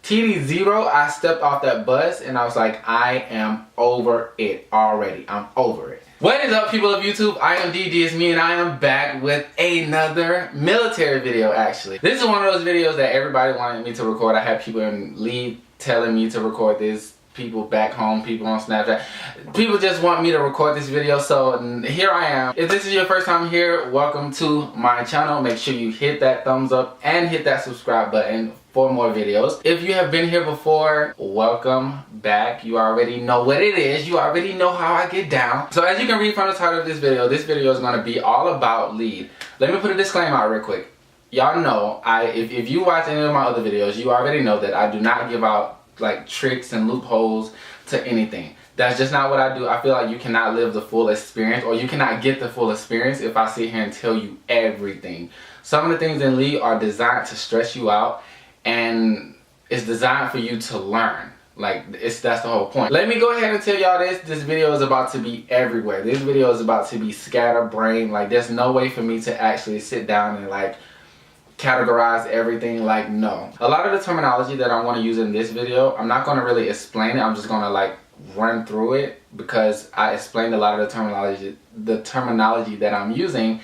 TD0, I stepped off that bus and I was like, I am over it already. I'm over it. What is up, people of YouTube? I am DD, it's me, and I am back with another military video, actually. This is one of those videos that everybody wanted me to record. I had people in L.E.A.D telling me to record this. People back home, people on Snapchat. People just want me to record this video, so here I am. If this is your first time here, welcome to my channel. Make sure you hit that thumbs up and hit that subscribe button for more videos. If you have been here before, welcome back. You already know what it is. You already know how I get down. So as you can read from the title of this video is going to be all about L.E.A.D. Let me put a disclaimer out real quick. Y'all know, if you watch any of my other videos, you already know that I do not give out like tricks and loopholes to anything. That's just not what I do. I feel like you cannot live the full experience, or you cannot get the full experience if I sit here and tell you everything. Some of the things in L.E.A.D are designed to stress you out, and it's designed for you to learn. Like, that's the whole point. Let me go ahead and tell y'all this video is about to be everywhere. This video is about to be scatterbrained. Like, there's no way for me to actually sit down and like categorize everything. Like, no. A lot of the terminology that I want to use in this video, I'm not going to really explain it. I'm just going to like run through it, because I explained a lot of the terminology that I'm using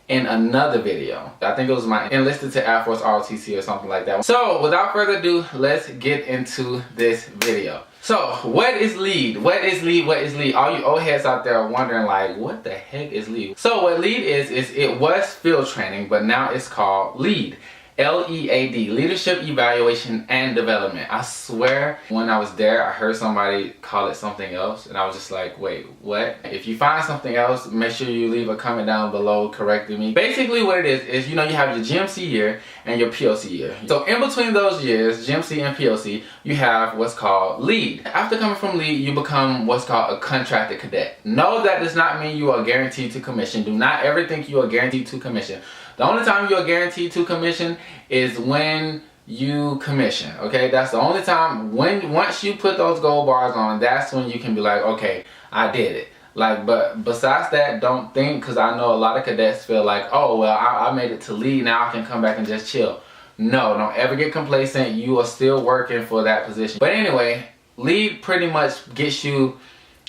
in another video. I think it was my enlisted to Air Force ROTC or something like that. So without further ado, let's get into this video. So what is L.E.A.D? What is L.E.A.D? What is L.E.A.D? All you old heads out there are wondering like, what the heck is L.E.A.D? So what L.E.A.D is it was field training, but now it's called L.E.A.D. L-E.A.D, Leadership Evaluation and Development. I swear when I was there, I heard somebody call it something else, and I was just like, wait, what? If you find something else, make sure you leave a comment down below correcting me. Basically what it is you know, you have your GMC year and your POC year. So in between those years, GMC and POC, you have what's called L.E.A.D. After coming from L.E.A.D, you become what's called a contracted cadet. No, that does not mean you are guaranteed to commission. Do not ever think you are guaranteed to commission. The only time you are guaranteed to commission is when you commission, okay? That's the only time. Once you put those gold bars on, that's when you can be like, okay, I did it. Like, but besides that, don't think, because I know a lot of cadets feel like, oh, well, I made it to L.E.A.D, now I can come back and just chill. No, don't ever get complacent. You are still working for that position. But anyway, L.E.A.D pretty much gets you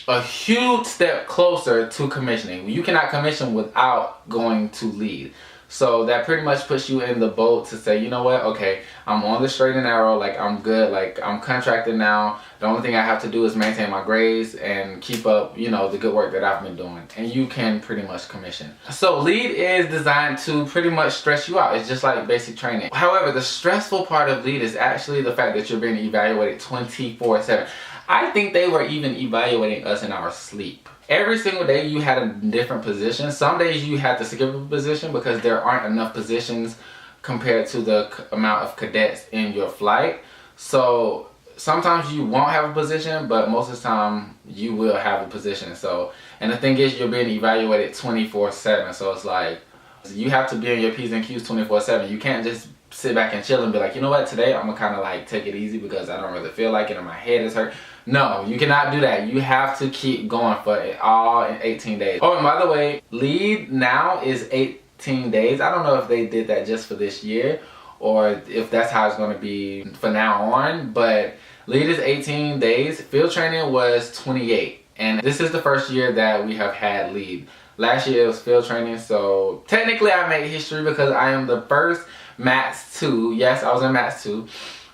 a huge step closer to commissioning. You cannot commission without going to L.E.A.D. So that pretty much puts you in the boat to say, you know what, okay, I'm on the straight and narrow, like I'm good, like I'm contracted now. The only thing I have to do is maintain my grades and keep up, you know, the good work that I've been doing. And you can pretty much commission. So L.E.A.D is designed to pretty much stress you out. It's just like basic training. However, the stressful part of L.E.A.D is actually the fact that you're being evaluated 24/7. I think they were even evaluating us in our sleep. Every single day you had a different position. Some days you had to skip a position because there aren't enough positions compared to the amount of cadets in your flight. So sometimes you won't have a position, but most of the time you will have a position. So, and the thing is, you're being evaluated 24/7. So it's like, you have to be in your P's and Q's 24/7. You can't just sit back and chill and be like, you know what, today I'm gonna kind of like take it easy because I don't really feel like it and my head is hurt. No, you cannot do that. You have to keep going for it all in 18 days. Oh, and by the way, L.E.A.D now is 18 days. I don't know if they did that just for this year or if that's how it's going to be for now on, but L.E.A.D is 18 days. Field training was 28. And this is the first year that we have had L.E.A.D. Last year it was field training, so technically I made history because I am the first MATS 2. Yes, I was in MATS 2.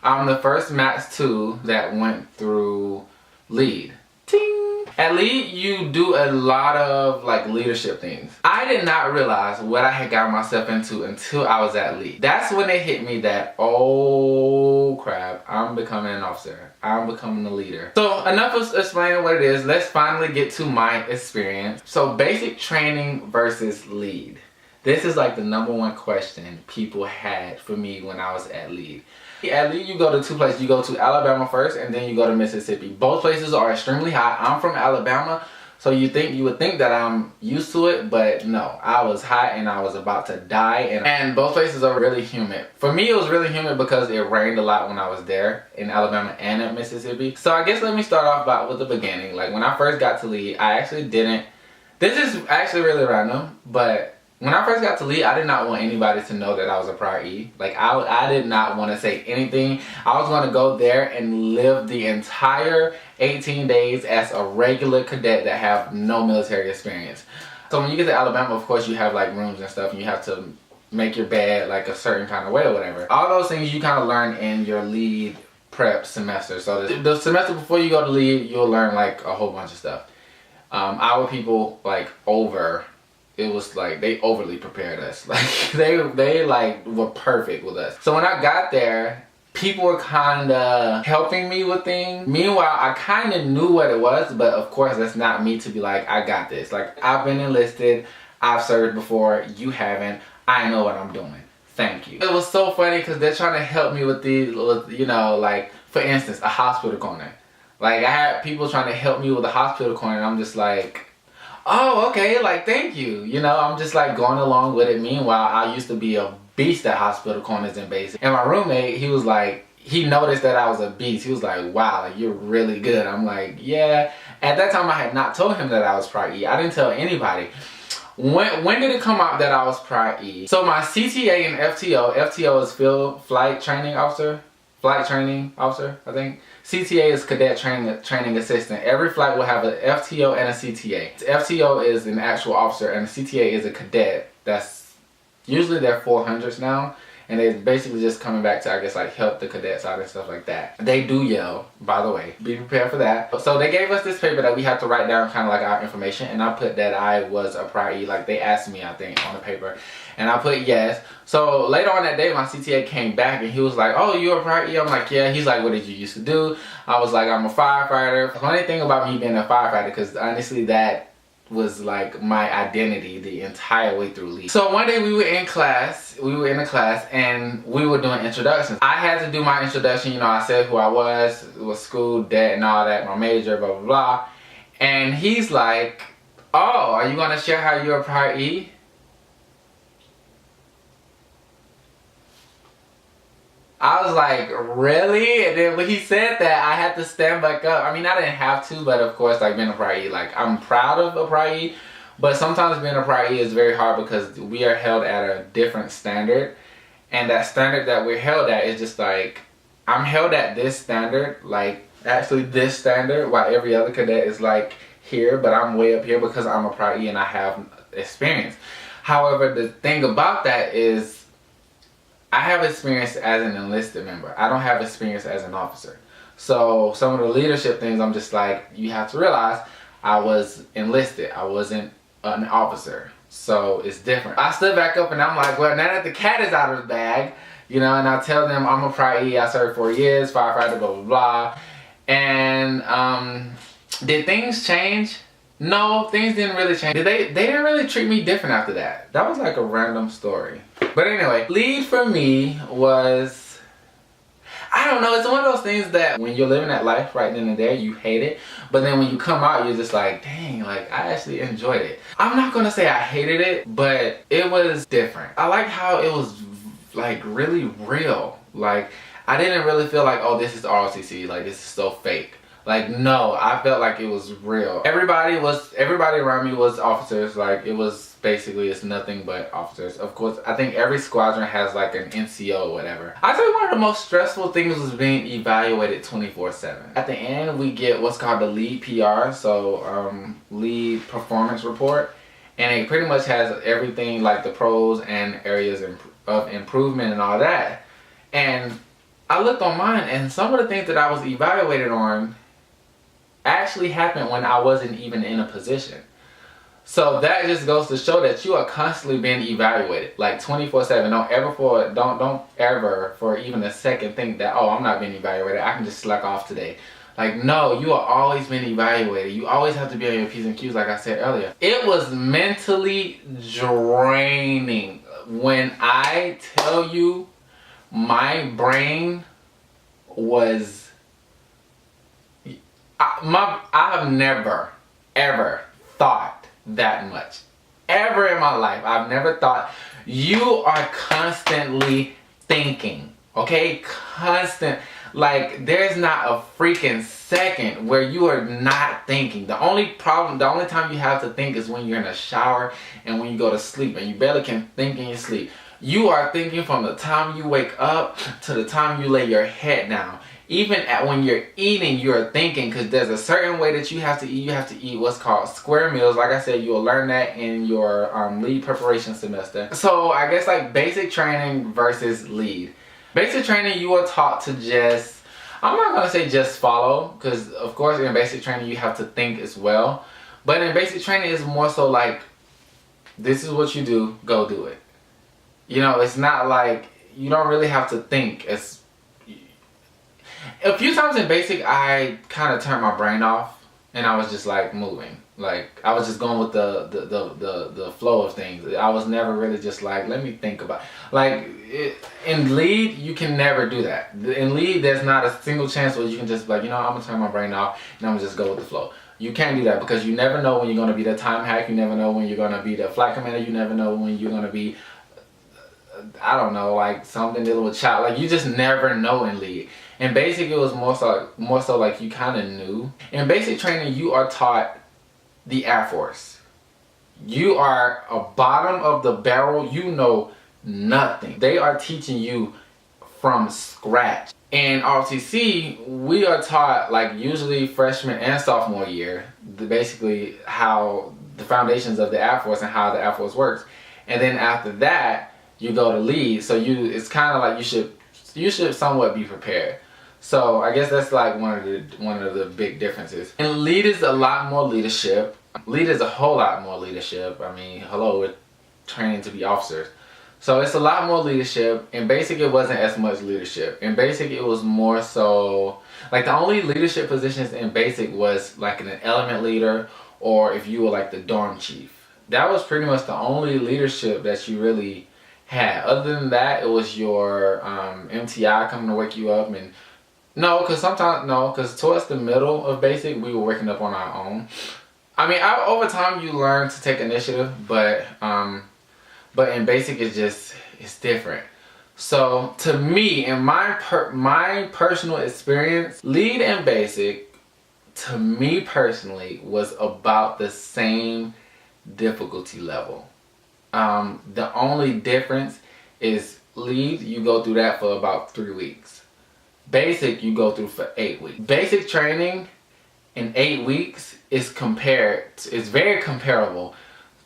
I'm the first MATS 2 that went through L.E.A.D. Ting! At L.E.A.D, you do a lot of like leadership things. I did not realize what I had got myself into until I was at L.E.A.D. That's when it hit me that, oh crap, I'm becoming an officer. I'm becoming a leader. So enough of explaining what it is. Let's finally get to my experience. So basic training versus L.E.A.D. This is like the #1 question people had for me when I was at L.E.A.D. At L.E.A.D, you go to two places. You go to Alabama first, and then you go to Mississippi. Both places are extremely hot. I'm from Alabama, so you would think that I'm used to it, but no. I was hot and I was about to die, and both places are really humid. For me, it was really humid because it rained a lot when I was there in Alabama and at Mississippi. So I guess let me start off with the beginning. Like when I first got to L.E.A.D, I actually didn't. This is actually really random, but When I first got to L.E.A.D, I did not want anybody to know that I was a prior E. Like, I did not want to say anything. I was going to go there and live the entire 18 days as a regular cadet that have no military experience. So when you get to Alabama, of course, you have like rooms and stuff, and you have to make your bed like a certain kind of way or whatever. All those things you kind of learn in your L.E.A.D prep semester. So the semester before you go to L.E.A.D, you'll learn like a whole bunch of stuff. Our people it was like they overly prepared us. Like they like were perfect with us. So when I got there, people were kind of helping me with things. Meanwhile, I kind of knew what it was, but of course that's not me to be like, I got this. Like, I've been enlisted, I've served before, you haven't, I know what I'm doing. Thank you. It was so funny because they're trying to help me with you know, like, for instance, a hospital corner. Like, I had people trying to help me with a hospital corner, and I'm just like, oh, okay, like, thank you. You know, I'm just like going along with it. Meanwhile, I used to be a beast at hospital corners and bases. And my roommate, he was like, he noticed that I was a beast. He was like, wow, like, you're really good. I'm like, yeah. At that time, I had not told him that I was Pri E. I didn't tell anybody. When did it come out that I was Pri E? So my CTA and FTO is Field Flight Training Officer. Flight Training Officer, I think. CTA is Cadet Training Assistant. Every flight will have an FTO and a CTA. FTO is an actual officer and a CTA is a cadet. That's usually they're 400s now. And they're basically just coming back to, I guess, like, help the cadets out and stuff like that. They do yell, by the way. Be prepared for that. So they gave us this paper that we had to write down kind of like our information. And I put that I was a Pri E. Like, they asked me, I think, on the paper. And I put yes. So later on that day, my CTA came back and he was like, oh, you're a Pri E? I'm like, yeah. He's like, what did you used to do? I was like, I'm a firefighter. The funny thing about me being a firefighter, because honestly, that was like my identity the entire way through L.E.A.D. So one day we were in a class and we were doing introductions. I had to do my introduction, you know, I said who I was, school, debt and all that, my major, blah, blah, blah. And he's like, oh, are you gonna share how you're a Pri E? I was like, really? And then when he said that, I had to stand back up. I mean, I didn't have to, but of course, like, being a Pri E, like, I'm proud of a Pri E, but sometimes being a Pri E is very hard because we are held at a different standard. And that standard that we're held at is just like, I'm held at this standard, like, actually this standard, while every other cadet is like here, but I'm way up here because I'm a Pri E and I have experience. However, the thing about that is, I have experience as an enlisted member. I don't have experience as an officer. So some of the leadership things, I'm just like, you have to realize I was enlisted. I wasn't an officer. So it's different. I stood back up and I'm like, well, now that the cat is out of the bag, you know, and I tell them I'm a Pri E, I served 4 years, firefighter, blah, blah, blah. And did things change? No, things didn't really change. They didn't really treat me different after that. That was like a random story. But anyway, L.E.A.D for me was, I don't know, it's one of those things that when you're living that life right then and there, you hate it. But then when you come out, you're just like, dang, like, I actually enjoyed it. I'm not gonna say I hated it, but it was different. I liked how it was like really real. Like, I didn't really feel like, oh, this is ROTC, like, this is so fake. Like, no, I felt like it was real. Everybody around me was officers. Like, it was basically, it's nothing but officers. Of course, I think every squadron has like an NCO or whatever. I think one of the most stressful things was being evaluated 24/7. At the end, we get what's called the L.E.A.D PR, so L.E.A.D Performance Report. And it pretty much has everything, like the pros and areas of improvement and all that. And I looked on mine, and some of the things that I was evaluated on actually happened when I wasn't even in a position. So that just goes to show that you are constantly being evaluated, like 24/7. Don't ever for even a second think that, oh, I'm not being evaluated, I can just slack off today. Like, no, you are always being evaluated. You always have to be on your P's and Q's, like I said earlier. It was mentally draining. When I tell you, my brain was, I have never, ever thought that much. Ever in my life, I've never thought. You are constantly thinking, okay? Constant. Like, there's not a freaking second where you are not thinking. The only time you have to think is when you're in a shower and when you go to sleep, and you barely can think in your sleep. You are thinking from the time you wake up to the time you lay your head down. Even when you're eating, you're thinking, because there's a certain way that you have to eat. You have to eat what's called square meals. Like I said, you'll learn that in your lead preparation semester. So I guess like basic training versus lead. Basic training, you are taught to just, I'm not going to say just follow, because of course in basic training you have to think as well. But in basic training it's more so like, this is what you do, go do it. You know, it's not like, you don't really have to think. A few times in basic, I kind of turned my brain off, and I was just like moving. Like, I was just going with the flow of things. I was never really just like, let me think about. Like, in lead, you can never do that. In lead, there's not a single chance where you can just be like, you know, I'm gonna turn my brain off and I'm gonna just go with the flow. You can't do that, because you never know when you're gonna be the time hack. You never know when you're gonna be the flight commander. You never know when you're gonna be, I don't know, like something dealing with child. Like, you just never know in lead. In basic, it was more so like you kind of knew. In basic training, you are taught the Air Force. You are a bottom of the barrel. You know nothing. They are teaching you from scratch. In ROTC, we are taught, like, usually freshman and sophomore year, basically how the foundations of the Air Force and how the Air Force works. And then after that, you go to lead. So it's kind of like you should somewhat be prepared. So I guess that's like one of the big differences. And lead is a lot more leadership. Lead is a whole lot more leadership. I mean, hello, we're training to be officers. So it's a lot more leadership. In basic, it wasn't as much leadership. In basic, it was more so, like, the only leadership positions in basic was like an element leader, or if you were like the dorm chief. That was pretty much the only leadership that you really had. Other than that, it was your MTI coming to wake you up. And because towards the middle of basic, we were waking up on our own. I mean, over time you learn to take initiative, but in basic it's different. So to me, in my personal experience, lead and basic, to me personally, was about the same difficulty level. The only difference is lead, you go through that for about 3 weeks. Basic, you go through for 8 weeks. Basic training in 8 weeks is very comparable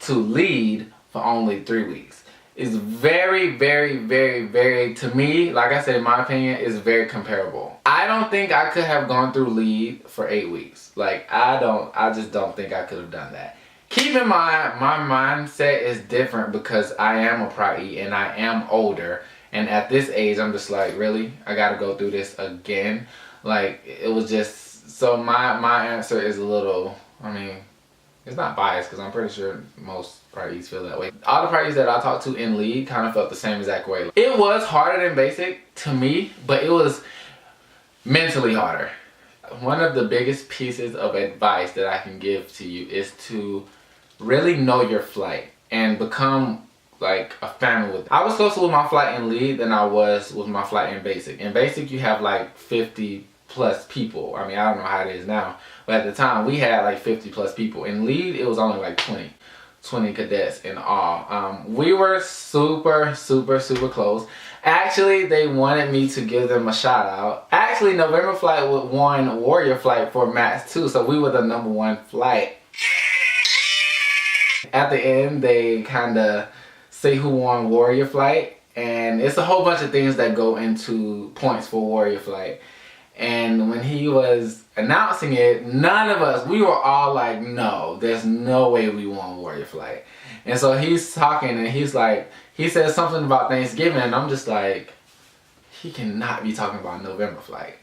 to lead for only 3 weeks. It's very, very, very, very, to me, like I said, in my opinion, is very comparable. I don't think I could have gone through lead for 8 weeks. Like, I just don't think I could have done that. Keep in mind, my mindset is different because I am a Pri-E and I am older. And at this age, I'm just like, really? I gotta go through this again? Like, it was just, so my answer is a little, I mean, it's not biased, because I'm pretty sure most Pri-Es feel that way. All the Pri-Es that I talked to in lead kind of felt the same exact way. It was harder than basic to me, but it was mentally harder. One of the biggest pieces of advice that I can give to you is to really know your flight and become like a family with it. I was closer with my flight in lead than I was with my flight in basic. In basic, you have like 50 plus people. I mean, I don't know how it is now, but at the time we had like 50 plus people. In lead, it was only like 20 cadets in all. We were super, super, super close. Actually, they wanted me to give them a shout out. Actually, November flight won Warrior flight for Max 2, so we were the #1 flight. At the end, they kind of say who won Warrior flight, and it's a whole bunch of things that go into points for Warrior flight. And when he was announcing it, none of us, we were all like, no, there's no way we won Warrior flight. And so he's talking and he's like, he says something about Thanksgiving, and I'm just like, he cannot be talking about November flight.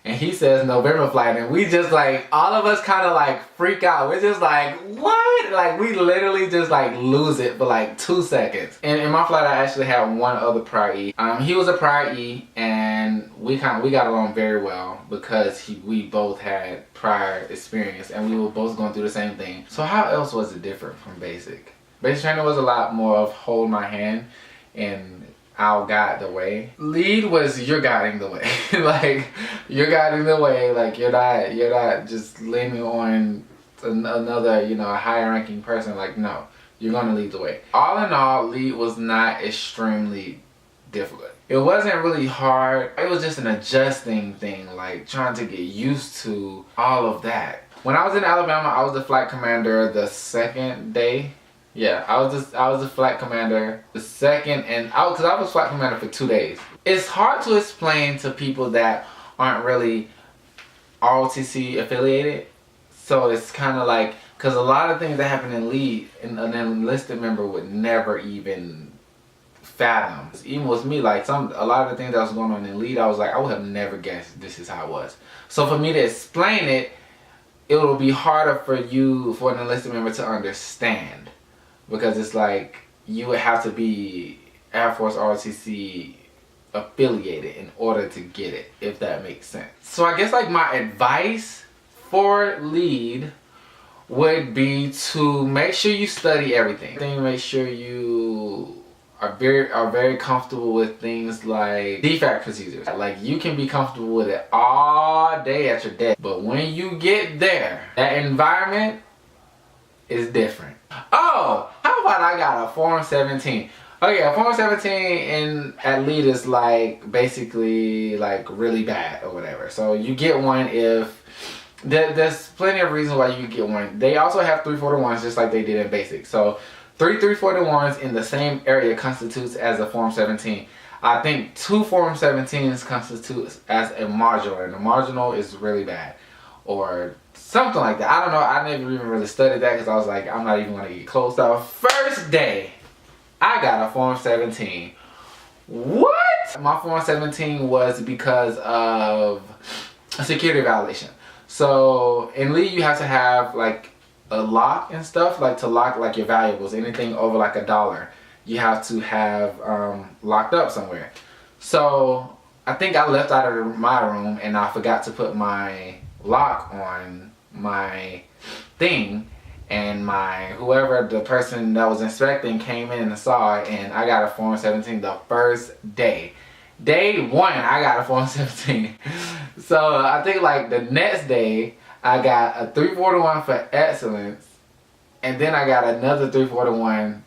And he says November flight, and we just like, all of us kind of like freak out. We're just like, what? Like, we literally just like lose it for like 2 seconds. And in my flight, I actually had one other Pri-E. He was a Pri-E, and we got along very well because we both had prior experience and we were both going through the same thing. So how else was it different from basic? Basic training was a lot more of hold my hand, and I'll guide the way. Lead was you're guiding the way. Like, you're guiding the way. Like, you're not just leaning on another, you know, a higher ranking person. Like, no, you're gonna lead the way. All in all, lead was not extremely difficult. It wasn't really hard. It was just an adjusting thing, like trying to get used to all of that. When I was in Alabama, I was the flight commander the second day. Yeah, I was the flight commander the second, and because I was flight commander for 2 days. It's hard to explain to people that aren't really ROTC affiliated. So it's kind of like, because a lot of things that happen in L.E.A.D, an enlisted member would never even fathom. Even with me, like a lot of the things that was going on in L.E.A.D, I was like, I would have never guessed this is how it was. So for me to explain it, it will be harder for an enlisted member to understand. Because it's like, you would have to be Air Force ROTC affiliated in order to get it, if that makes sense. So I guess like my advice for L.E.A.D would be to make sure you study everything. Make sure you are very comfortable with things like DFAC procedures. Like, you can be comfortable with it all day at your desk, but when you get there, that environment is different. Oh, how about I got a Form 17? Okay, a Form 17 at L.E.A.D is like basically like really bad or whatever. So you get one if there's plenty of reasons why you get one. They also have 341s just like they did in basic. So 341s in the same area constitutes as a Form 17. I think 2 Form 17s constitutes as a modular, and the marginal is really bad. Or something like that. I don't know. I never even really studied that because I was like, I'm not even going to get close. So first day, I got a Form 17. What? My Form 17 was because of a security violation. So in L.E.A.D you have to have like a lock and stuff, like to lock like your valuables. Anything over like $1 you have to have locked up somewhere. So I think I left out of my room and I forgot to put my lock on my thing, and whoever the person that was inspecting came in and saw it, and I got a Form 17 the first day. Day 1 I got a Form 17. So I think like the next day I got a 341 for excellence, and then I got another 341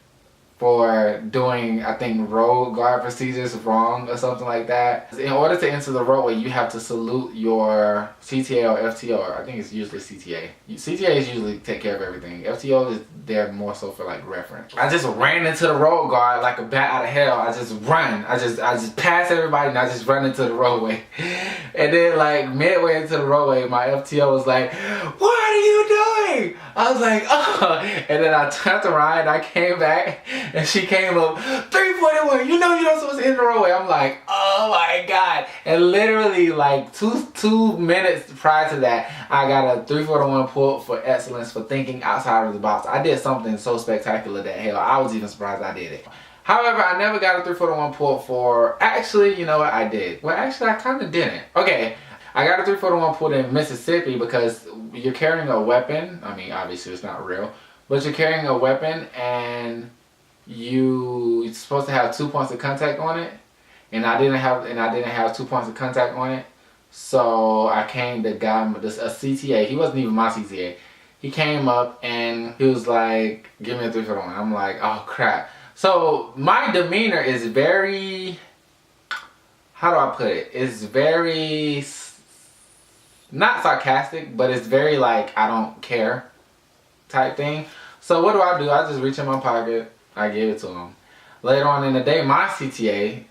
for doing, I think, road guard procedures wrong or something like that. In order to enter the roadway, you have to salute your CTA or FTO. I think it's usually CTA. CTAs usually take care of everything. FTO is there more so for like reference. I just ran into the road guard like a bat out of hell. I just run. I just pass everybody and I just run into the roadway. And then like midway into the roadway, my FTO was like, "What are you doing?" I was like, "Oh." And then I turned around and I came back and she came up, 341, you know you're not supposed to enter the roadway. I'm like, oh my God. And literally like two minutes prior to that, I got a 341 pulled for excellence for thinking outside of the box. I did something so spectacular that hell, I was even surprised I did it. However, I never got a 341 pulled for, actually, you know what, I did. Well, actually, I kind of didn't. Okay, I got a 341 pulled in Mississippi because you're carrying a weapon. I mean, obviously it's not real, but you're carrying a weapon and you're supposed to have 2 points of contact on it, and I didn't have 2 points of contact on it. So I came to a CTA. He wasn't even my CTA. He came up and he was like, "Give me a 341." I'm like, oh crap. So my demeanor is very, how do I put it? It's very, not sarcastic, but it's very like, I don't care type thing. So what do? I just reach in my pocket, I gave it to him. Later on in the day, my CTA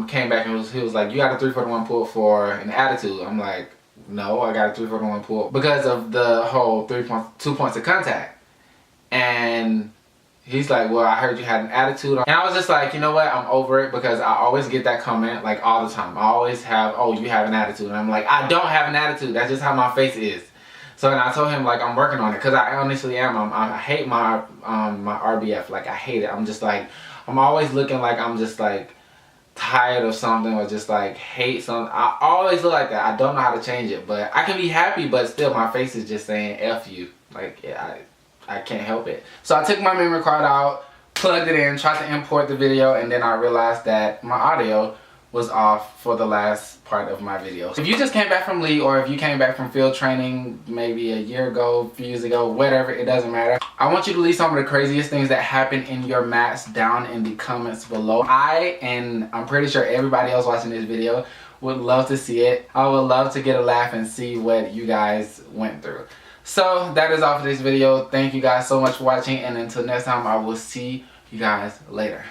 came back and he was like, "You got a 341 pull for an attitude." I'm like, "No, I got a 341 pull because of the whole 2 points of contact." And he's like, "Well, I heard you had an attitude." And I was just like, you know what? I'm over it because I always get that comment like all the time. I always have, "Oh, you have an attitude." And I'm like, I don't have an attitude. That's just how my face is. So then I told him like I'm working on it because I honestly am. I hate my my RBF. Like I hate it. I'm just like, I'm always looking like I'm just like tired of something or just like hate something. I always look like that. I don't know how to change it, but I can be happy, but still my face is just saying F you. Like, yeah, I can't help it. So I took my memory card out, plugged it in, tried to import the video, and then I realized that my audio was off for the last part of my video. If you just came back from Lee, or if you came back from field training maybe a year ago, a few years ago, whatever, it doesn't matter. I want you to leave some of the craziest things that happen in your mats down in the comments below. And I'm pretty sure everybody else watching this video would love to see it. I would love to get a laugh and see what you guys went through. So that is all for this video. Thank you guys so much for watching, and until next time, I will see you guys later.